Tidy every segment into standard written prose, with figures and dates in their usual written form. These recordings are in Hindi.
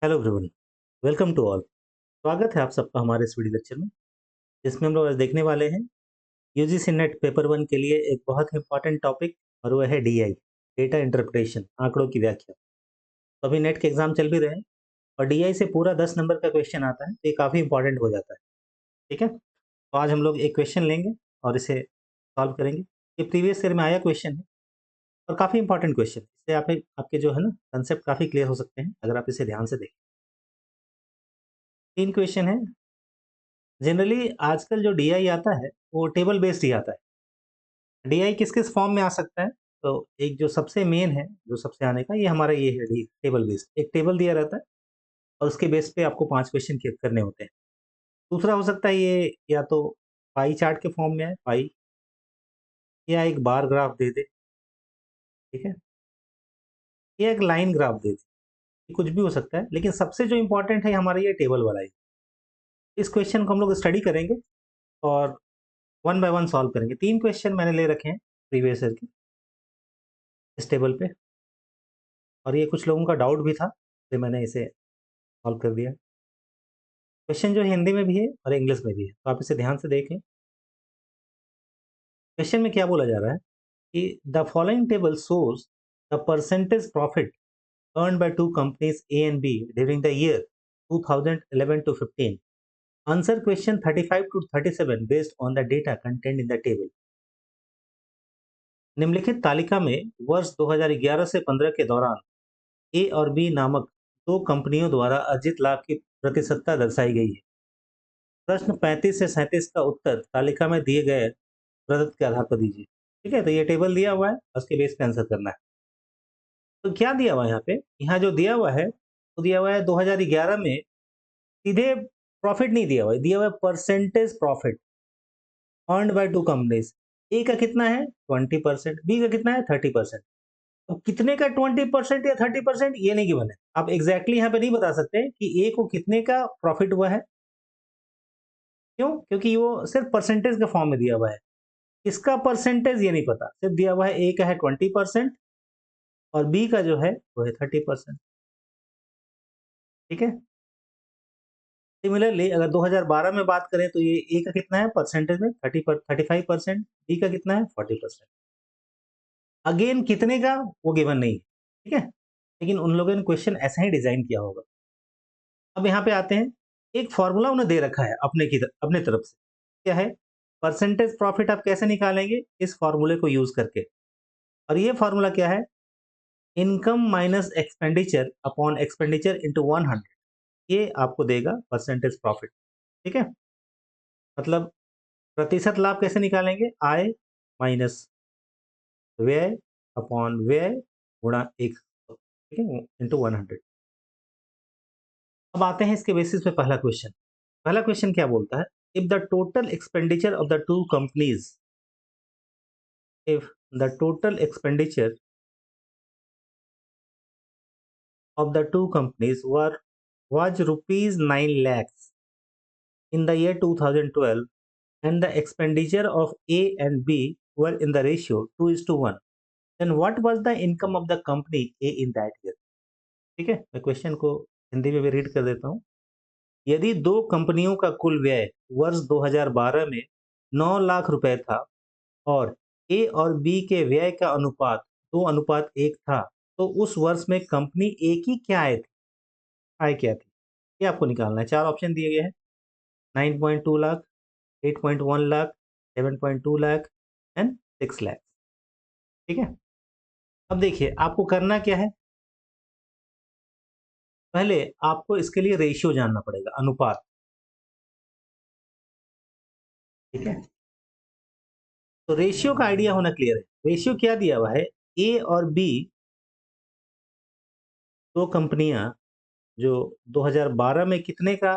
Hello everyone, welcome to all. स्वागत है आप सबका हमारे इस वीडियो लेक्चर में, जिसमें हम लोग आज देखने वाले हैं यूजीसी नेट पेपर वन के लिए एक बहुत ही इंपॉर्टेंट टॉपिक, और वह है डीआई, डेटा इंटरप्रिटेशन, आंकड़ों की व्याख्या। तो अभी नेट के एग्जाम चल भी रहे हैं और डीआई से पूरा 10 नंबर का क्वेश्चन आता है, तो ये काफ़ी इंपॉर्टेंट हो जाता है। ठीक है, तो आज हम लोग एक क्वेश्चन लेंगे और इसे सॉल्व करेंगे। ये प्रीवियस ईयर में आया क्वेश्चन है और काफ़ी इंपॉर्टेंट क्वेश्चन, इससे आप आपके जो है ना कंसेप्ट काफ़ी क्लियर हो सकते हैं अगर आप इसे ध्यान से देखें। 3 क्वेश्चन है। जनरली आजकल जो डीआई आता है वो टेबल बेस्ड ही आता है। डीआई किस किस फॉर्म में आ सकता है? तो एक जो सबसे मेन है, जो सबसे आने का, ये हमारा ये है टेबल बेस्ड। एक टेबल दिया रहता है और उसके बेस पे आपको 5 क्वेश्चन करने होते हैं। दूसरा हो सकता है ये या तो पाई चार्ट के फॉर्म में है, पाई, या एक बार ग्राफ दे दे। ठीक है, या एक लाइन ग्राफ दे दे। ये कुछ भी हो सकता है, लेकिन सबसे जो इंपॉर्टेंट है हमारा ये टेबल वाला ही। इस क्वेश्चन को हम लोग स्टडी करेंगे और वन बाय वन सॉल्व करेंगे। 3 क्वेश्चन मैंने ले रखे हैं प्रीवियस ईयर के इस टेबल पे, और ये कुछ लोगों का डाउट भी था, इसलिए मैंने इसे सॉल्व कर दिया। क्वेश्चन जो हिंदी में भी है और इंग्लिश में भी है, तो आप इसे ध्यान से देखें। क्वेश्चन में क्या बोला जा रहा है कि the following table shows the percentage profit earned by two companies A and B during the year 2011 to 15. Answer question 35 to 37 based on the data contained in the table. निम्नलिखित तालिका में वर्ष 2011 से 15 के दौरान ए और बी नामक दो कंपनियों द्वारा अर्जित लाभ की प्रतिशतता दर्शाई गई है। प्रश्न 35 से 37 का उत्तर तालिका में दिए गए प्रदत्त के आधार पर दीजिए। ठीक है, तो ये टेबल दिया हुआ है, उसके बेस पे आंसर करना है। तो क्या दिया हुआ है यहाँ पे? यहाँ जो दिया हुआ है वो दिया हुआ है 2011 में सीधे प्रॉफिट नहीं दिया हुआ है, दिया हुआ है percentage profit earned by two companies. A का कितना है 20%, बी का कितना है 30%। तो कितने का 20% या 30% ये नहीं गिवन है। आप एग्जैक्टली यहाँ पे नहीं बता सकते कि ए को कितने का प्रॉफिट हुआ है। क्यों? क्योंकि वो सिर्फ परसेंटेज के फॉर्म में दिया हुआ है। इसका परसेंटेज ये नहीं पता, सिर्फ दिया हुआ है ए का है 20% और बी का जो है वो है 30%। ठीक है, सिमिलरली अगर 2012 में बात करें तो ये ए का कितना है परसेंटेज में 35%, बी का कितना है 40%। अगेन कितने का वो गिवन नहीं है। ठीक है, लेकिन उन लोगों ने क्वेश्चन ऐसा ही डिजाइन किया होगा। अब यहाँ पे आते हैं, एक फॉर्मूला उन्हें दे रखा है अपने तरफ से। क्या है? परसेंटेज प्रॉफिट आप कैसे निकालेंगे? इस फॉर्मूले को यूज करके। और ये फॉर्मूला क्या है? Income minus expenditure upon expenditure into 100, ये आपको देगा परसेंटेज प्रॉफिट। ठीक है, मतलब प्रतिशत लाभ कैसे निकालेंगे? आय माइनस व्यय अपॉन व्यय गुणा 100, ठीक है, इंटू 100। अब आते हैं इसके बेसिस पे पहला क्वेश्चन। पहला क्वेश्चन क्या बोलता है? If the total expenditure of the two companies, if the total expenditure of the two companies was rupees 9 lakhs in the year 2012, and the expenditure of A and B were in the ratio 2 is to 1, then what was the income of the company A in that year? ठीक है, मैं क्वेश्चन को हिंदी में भी रीड कर देता हूँ। यदि दो कंपनियों का कुल व्यय वर्ष 2012 में 9 लाख रुपए था और ए और बी के व्यय का अनुपात 2:1 था, तो उस वर्ष में कंपनी ए की क्या आय थी? आय क्या थी? ये आपको निकालना है। 4 ऑप्शन दिए गए हैं, 9.2 लाख, 8.1 लाख, 7.2 लाख एंड 6 लाख। ठीक है, अब देखिए आपको करना क्या है। पहले आपको इसके लिए रेशियो जानना पड़ेगा, अनुपात। ठीक है, तो रेशियो का आइडिया होना क्लियर है। रेशियो क्या दिया हुआ है? ए और बी दो कंपनियां जो 2012 में कितने का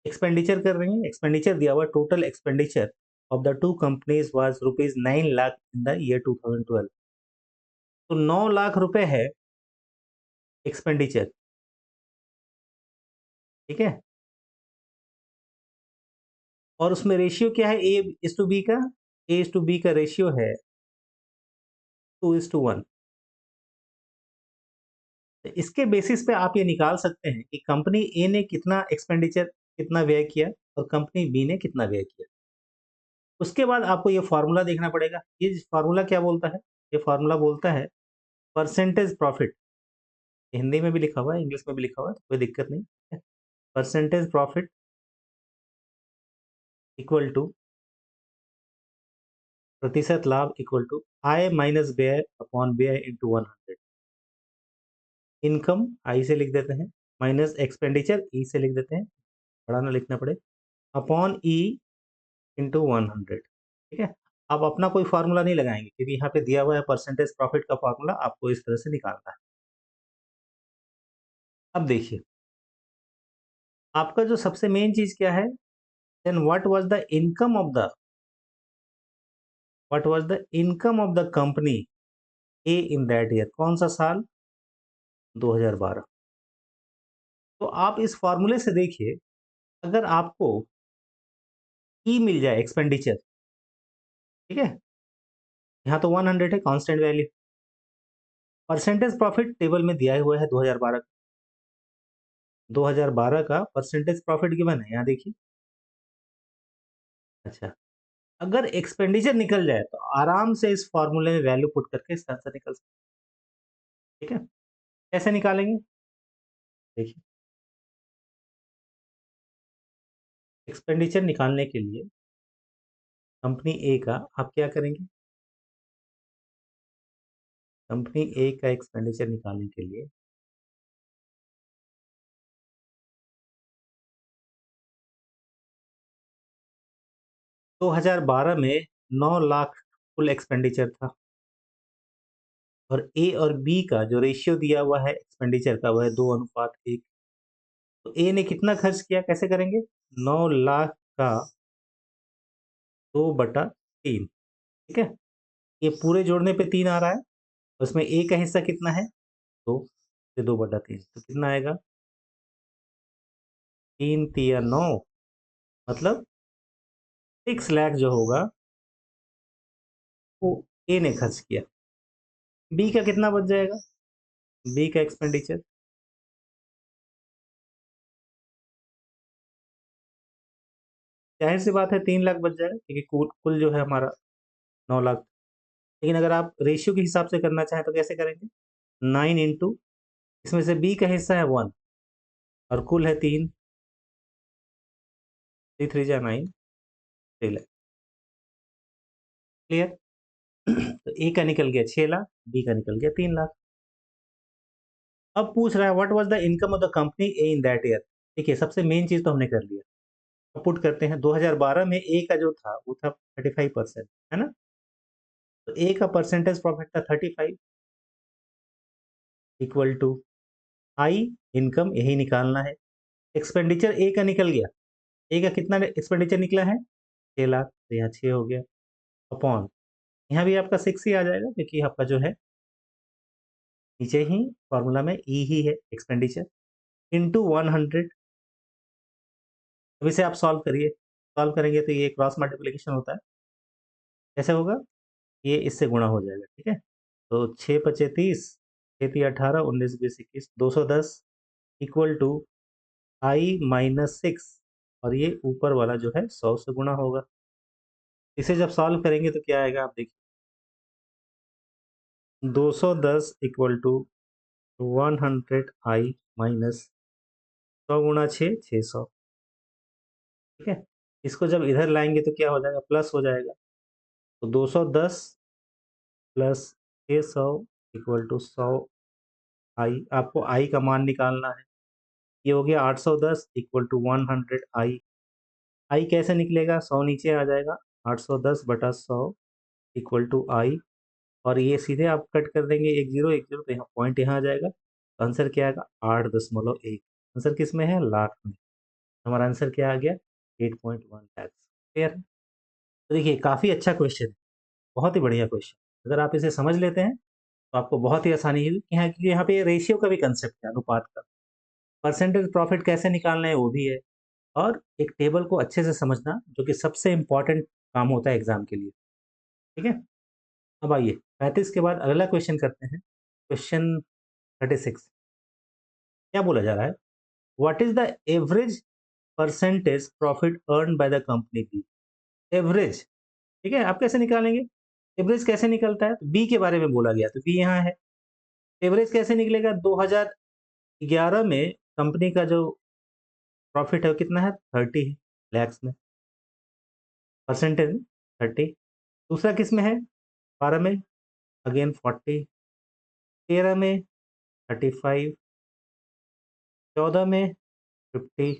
एक्सपेंडिचर कर रही हैं? एक्सपेंडिचर दिया हुआ, total expenditure of the two companies was rupees 9 lakh in the year 2012। तो 9 लाख रुपए है एक्सपेंडिचर। ठीक है, और उसमें रेशियो क्या है? ए इज टू बी का, ए इज टू बी का रेशियो है 2 is to 1। तो इसके बेसिस पे आप ये निकाल सकते हैं कि कंपनी ए ने कितना एक्सपेंडिचर, कितना व्यय किया और कंपनी बी ने कितना व्यय किया। उसके बाद आपको ये फ़ॉर्मूला देखना पड़ेगा। ये फ़ॉर्मूला क्या बोलता है? ये फ़ॉर्मूला बोलता है परसेंटेज प्रॉफिट। हिंदी में भी लिखा हुआ है, इंग्लिश में भी लिखा हुआ है, तो कोई दिक्कत नहीं है। परसेंटेज प्रॉफिट इक्वल टू प्रतिशत लाभ इक्वल टू आय माइनस व्यय अपॉन व्यय इंटू 100। इनकम आई से लिख देते हैं, माइनस एक्सपेंडिचर ई से लिख देते हैं, बड़ा ना लिखना पड़े, अपॉन ई इंटू 100। ठीक है। आप अपना कोई फार्मूला नहीं लगाएंगे क्योंकि यहाँ पे दिया हुआ है परसेंटेज प्रॉफिट का फार्मूला, आपको इस तरह से निकालना है। अब देखिए, आपका जो सबसे मेन चीज क्या है, then what was the income of the company A in that year. कौन सा साल? 2012। तो आप इस फॉर्मूले से देखिए, अगर आपको ई मिल जाए एक्सपेंडिचर, ठीक है, यहाँ तो 100 है constant value. Percentage profit table में दिया हुआ है 2012 का, 2012 का परसेंटेज प्रॉफिट गिवन है, यहाँ देखिए। अच्छा, अगर एक्सपेंडिचर निकल जाए तो आराम से इस फॉर्मूले में वैल्यू पुट करके इसका आंसर निकल सकते हैं। ठीक है, कैसे निकालेंगे? देखिए, एक्सपेंडिचर निकालने के लिए कंपनी ए का आप क्या करेंगे? कंपनी ए का एक्सपेंडिचर निकालने के लिए 2012 में 9 लाख कुल एक्सपेंडिचर था, और ए और बी का जो रेशियो दिया हुआ है एक्सपेंडिचर का, वह है 2:1। तो ए ने कितना खर्च किया, कैसे करेंगे? 9 लाख का 2/3। ठीक है, ये पूरे जोड़ने पे 3 आ रहा है, उसमें ए का हिस्सा कितना है? 2, ये 2/3, तो कितना आएगा? 3 तिया 9, मतलब 6 लाख जो होगा वो ए ने खर्च किया। बी का कितना बच जाएगा? बी का एक्सपेंडिचर जाहिर सी बात है 3 लाख बच जाएगा, क्योंकि कुल कुल जो है हमारा 9 लाख। लेकिन अगर आप रेशियो के हिसाब से करना चाहें तो कैसे करेंगे? 9 इंटू, इसमें से बी का हिस्सा है 1 और कुल है 3, 3 3 जा 9, 3 लाख। क्लियर? तो ए का निकल गया 6 लाख, बी का निकल गया 3 लाख। अब पूछ रहा है what was the income of the company A in that year. देखिए, सबसे मेन चीज तो हमने कर लिया। अब पुट करते हैं, 2012 में ए का जो था वो था 35%, है ना? तो ए का परसेंटेज प्रॉफिट था 35 इक्वल टू आई इनकम, यही निकालना है। एक्सपेंडिचर ए का निकल गया, ए का कितना एक्सपेंडिचर निकला है? 6 लाख, तो यहाँ 6 हो गया, अपॉन यहाँ भी आपका 6 ही आ जाएगा क्योंकि आपका जो है नीचे ही फॉर्मूला में ई ही है एक्सपेंडिचर, इंटू 100। अब इसे आप सॉल्व करिए, सॉल्व करेंगे तो ये क्रॉस मल्टीप्लिकेशन होता है, कैसे होगा? ये इससे गुणा हो जाएगा। ठीक है, तो 6 पचे 30, 6 3 18, 19 20 21, 210 इक्वल टू आई माइनस 6, और ये ऊपर वाला जो है 100 से गुणा होगा। इसे जब सॉल्व करेंगे तो क्या आएगा, आप देखिए। 210 इक्वल टू 100 आई माइनस 100 गुणा 6, 600। ठीक है, इसको जब इधर लाएंगे तो क्या हो जाएगा, प्लस हो जाएगा। तो 210 प्लस 600 इक्वल टू 100 आई, आपको आई का मान निकालना है। ये हो गया 810 इक्वल टू 100 आई। आई कैसे निकलेगा? 100 नीचे आ जाएगा, 810/100 इक्वल टू आई, और ये सीधे आप कट कर देंगे, एक जीरो एक जीरो, तो यहाँ पॉइंट यहाँ आ जाएगा। तो आंसर क्या आएगा? 8.1। आंसर किस में है? लाख में। हमारा आंसर क्या आ गया? 8.1 लाख। क्लियर है? तो देखिए, काफ़ी अच्छा क्वेश्चन है, बहुत ही बढ़िया क्वेश्चन। अगर आप इसे समझ लेते हैं तो आपको बहुत ही आसानी होगी, कि क्योंकि यहाँ पे रेशियो का भी कंसेप्ट है, अनुपात का। परसेंटेज प्रॉफिट कैसे निकालना है वो भी है, और एक टेबल को अच्छे से समझना, जो कि सबसे इम्पोर्टेंट काम होता है एग्जाम के लिए। ठीक है, अब आइए 35 के बाद अगला क्वेश्चन करते हैं, क्वेश्चन 36। क्या बोला जा रहा है? What is the average percentage profit earn by the company B? Average, ठीक है, आप कैसे निकालेंगे? एवरेज कैसे निकलता है? तो बी के बारे में बोला गया, तो बी यहाँ है। एवरेज कैसे निकलेगा? 2011 में कंपनी का जो प्रॉफिट है वो कितना है? 30 लैक्स में, परसेंटेज में 30। दूसरा किस में है? 12 में, अगेन 40, 13 में 35, 14 में 50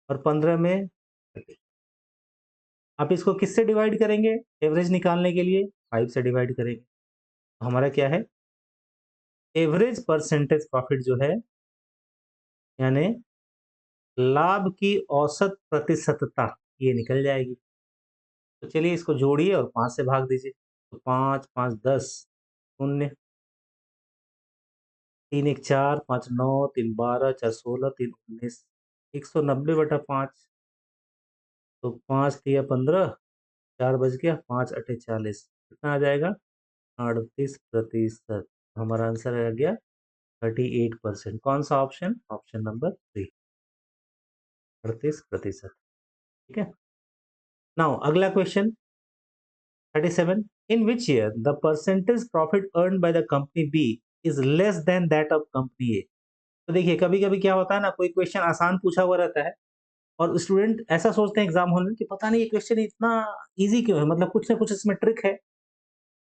और 15 में 30। आप इसको किससे डिवाइड करेंगे? एवरेज निकालने के लिए 5 से डिवाइड करेंगे। तो हमारा क्या है? एवरेज परसेंटेज प्रॉफिट जो है, यानी लाभ की औसत प्रतिशतता, ये निकल जाएगी। तो चलिए इसको जोड़िए और 5 से भाग दीजिए। तो 5, 5, 10, 0, 3, 1, 4, 5, 9, 3, 12, 4, 16, 3, 19, 190/5। तो 5 तिया 15, 4 बज गया, 5 अठे 40, कितना आ जाएगा? 38%। हमारा आंसर आ गया 38%। कौन सा ऑप्शन? Option number 3, 38%। ठीक है। नाउ अगला question 37, in which year the percentage profit earned by the company B is less than that of company A? तो देखिए कभी कभी क्या होता है ना, कोई क्वेश्चन आसान पूछा हुआ रहता है और स्टूडेंट ऐसा सोचते हैं एग्जाम हॉल में कि पता नहीं ये क्वेश्चन इतना इजी क्यों है, मतलब कुछ ना कुछ इसमें ट्रिक है,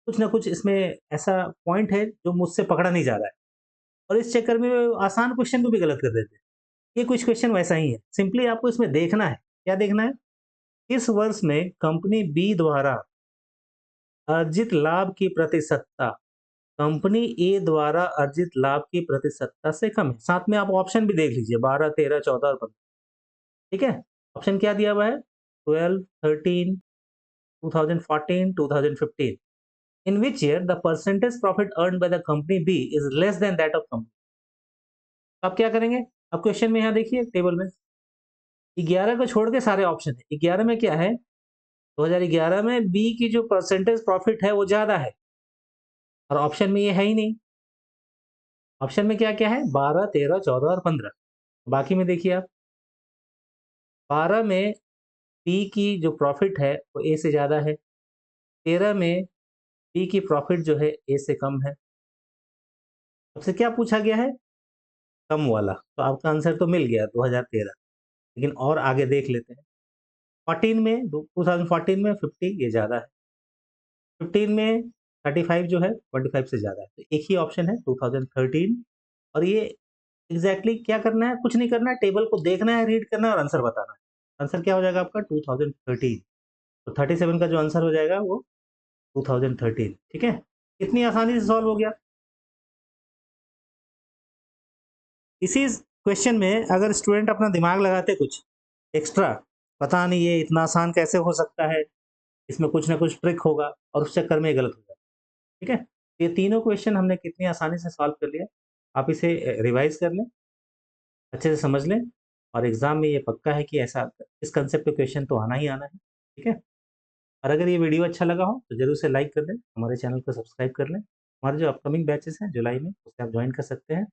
कुछ ना कुछ इसमें ऐसा पॉइंट है जो मुझसे पकड़ा नहीं जा रहा है, और इस चक्कर में वो आसान क्वेश्चन को भी गलत कर देते हैं। ये कुछ क्वेश्चन वैसा ही है। सिंपली आपको इसमें देखना है, क्या देखना है? इस वर्ष में कंपनी बी द्वारा अर्जित लाभ की प्रतिशतता कंपनी ए द्वारा अर्जित लाभ की प्रतिशतता से कम है। साथ में आप ऑप्शन भी देख लीजिए, 12, 13, 14 और 15। ठीक है। ऑप्शन क्या दिया हुआ है? 12, 13, 2014, 2015। In which year the percentage profit earn by the company B is less than that of company. आप क्या करेंगे? अब क्वेश्चन में यहाँ देखिए टेबल में 11 को छोड़ के सारे ऑप्शन है। 11 में क्या है? 2011 में बी की जो परसेंटेज प्रॉफिट है वो ज्यादा है, और ऑप्शन में ये है ही नहीं। ऑप्शन में क्या क्या है? 12, 13, 14 और 15। बाकी में देखिए आप, 12 में बी की जो प्रॉफिट है वो ए से ज़्यादा है, 13 में बी की प्रॉफिट जो है ए से कम है। आपसे क्या पूछा गया है? कम वाला। तो आपका आंसर तो मिल गया 2013, लेकिन और आगे देख लेते हैं। 14 में 2014 में 50 ये ज़्यादा है, 15 में 35 जो है 25 से ज़्यादा है। तो एक ही ऑप्शन है 2013, और ये एग्जैक्टली क्या करना है? कुछ नहीं करना है, टेबल को देखना है, रीड करना है और आंसर बताना है। आंसर क्या हो जाएगा आपका? 2013। तो 37 का जो आंसर हो जाएगा वो 2013। ठीक है। इतनी आसानी से सॉल्व हो गया। इसी क्वेश्चन में अगर स्टूडेंट अपना दिमाग लगाते कुछ एक्स्ट्रा, पता नहीं ये इतना आसान कैसे हो सकता है, इसमें कुछ ना कुछ ट्रिक होगा, और उस चक्कर में ये गलत हो जाए। ठीक है। ये तीनों क्वेश्चन हमने कितनी आसानी से सॉल्व कर लिया। आप इसे रिवाइज कर लें, अच्छे से समझ लें, और एग्जाम में ये पक्का है कि ऐसा इस कंसेप्ट पे क्वेश्चन तो आना ही आना है। ठीक है। और अगर ये वीडियो अच्छा लगा हो तो जरूर से लाइक कर दें, हमारे चैनल को सब्सक्राइब कर लें। हमारे जो अपकमिंग बैचेस हैं जुलाई में, उससे आप ज्वाइन कर सकते हैं।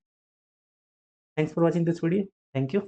Thanks for watching this video. Thank you.